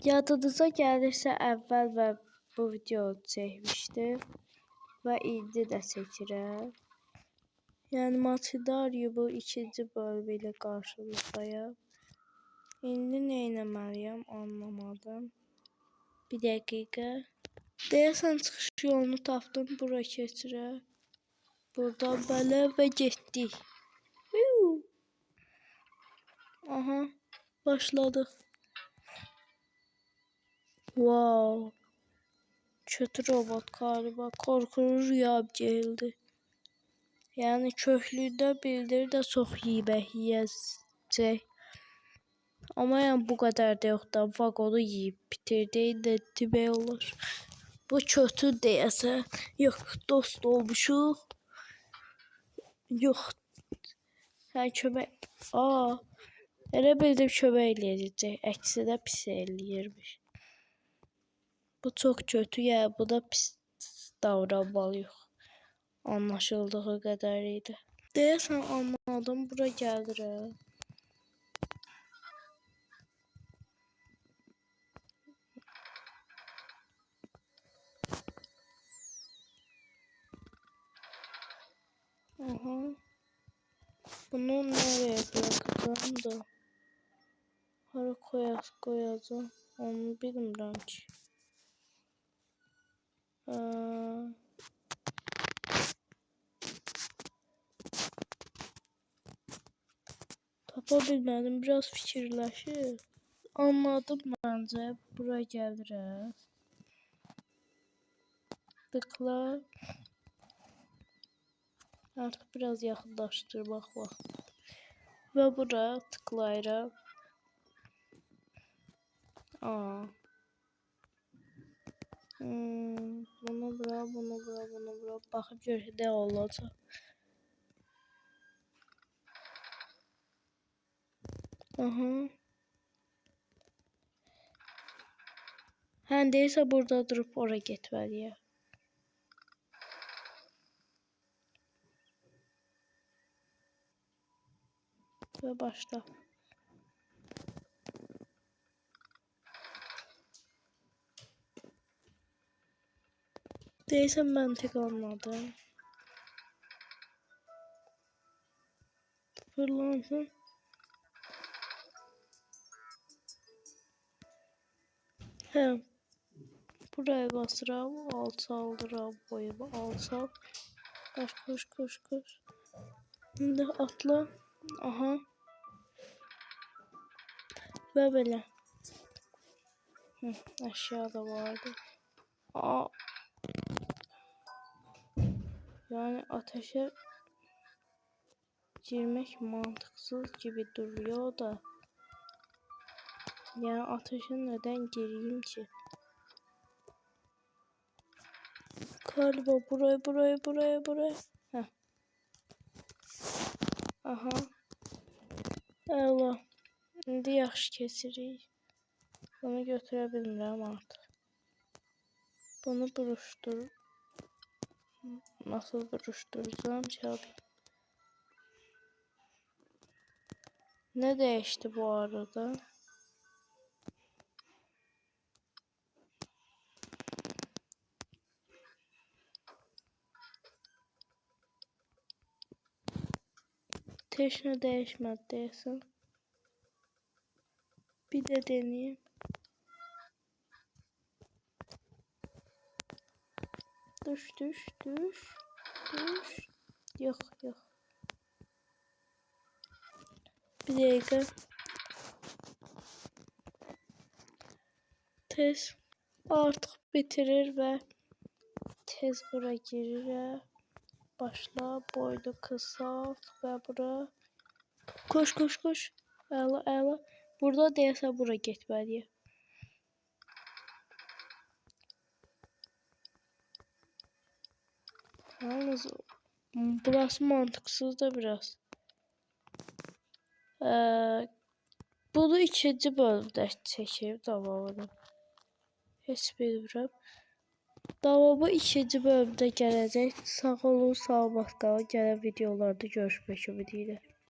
Yadınıza gəlirsə əvvəl və bu videonu çəkmişdim və indi də çəkirəm. Yəni Maçidaryu bu ikinci bölümü ilə qarşınızdayım. İndi nə etməliyəm anlamadım. Bir dəqiqə. Deyəsən çıxış yolunu tapdım. Bura keçirəm. Buradan belə və getdik. Aha, başladıq. Wow. Kötü robot galiba. Korkunç rüyam geldi. Yəni köklüyündə bildir də çox yemək yeyəcək. Amma yəni bu qədər də yox da vaqonu yeyib bitirdi də demək olur. Bu kötü deyəsən. Yox, dost olmuşuq. Yox. Hə kömək. Elə bildim kömək eləyəcək. Əksinə pis eləyirmiş. Bu çox kötü ya. Bu da pis davranmalıyıq. Anlaşıldığı qədərilə. Deyəsən anladım. Bura gəlirəm. Aha. Bunu nereye bırakacağım da? Hara koyacağım? Onu bilmirəm ki. Tapa bilmədim. Biraz fikirləşir. Anladım məncə. Bura gəlirəm. Tıkla. Artıq biraz yaxınlaşdırmaq vaxtı. Və bura tıklayıram. Bunu bura. Baxıb görək nə olacaq. Aha. Hə, deyirsə burada durub ora getməliyəm. Və başla. Deyirsən məntiq anladım. Fırlansın. Hə. Buraya basıram, alçaldıram boyumu, alçal. Koş. İndi atla. Aha. Və belə. Əşya da vardı. Yani ateşe girmek mantıksız gibi duruyor da. Yani ateşe neden gireyim ki? Galiba buraya. Heh. Aha. Allah. İndi yaxşı keçirik. Bunu götürə bilmirəm artıq. Bunu buruşdur. Nasıl buruşturacağım? Ne değişti bu arada? Teşne değişmedi deyəsən. Bir de deneyeyim. Düş. Yok. Bir dakika. Tez artık bitirir ve tez bura girir. Başla boynu kısalt ve bura. Koş. Əla. Burada deyəsən bura getməliyəm. Yalnız burası mantıksız da biraz. Bunu ikinci bölümdə çəkeyim davamını. Heç bilmirəm. Davamı ikinci bölümdə gələcək. Sağ olun, salamat qalın. Gələn videolarda görüşmək ümidilə.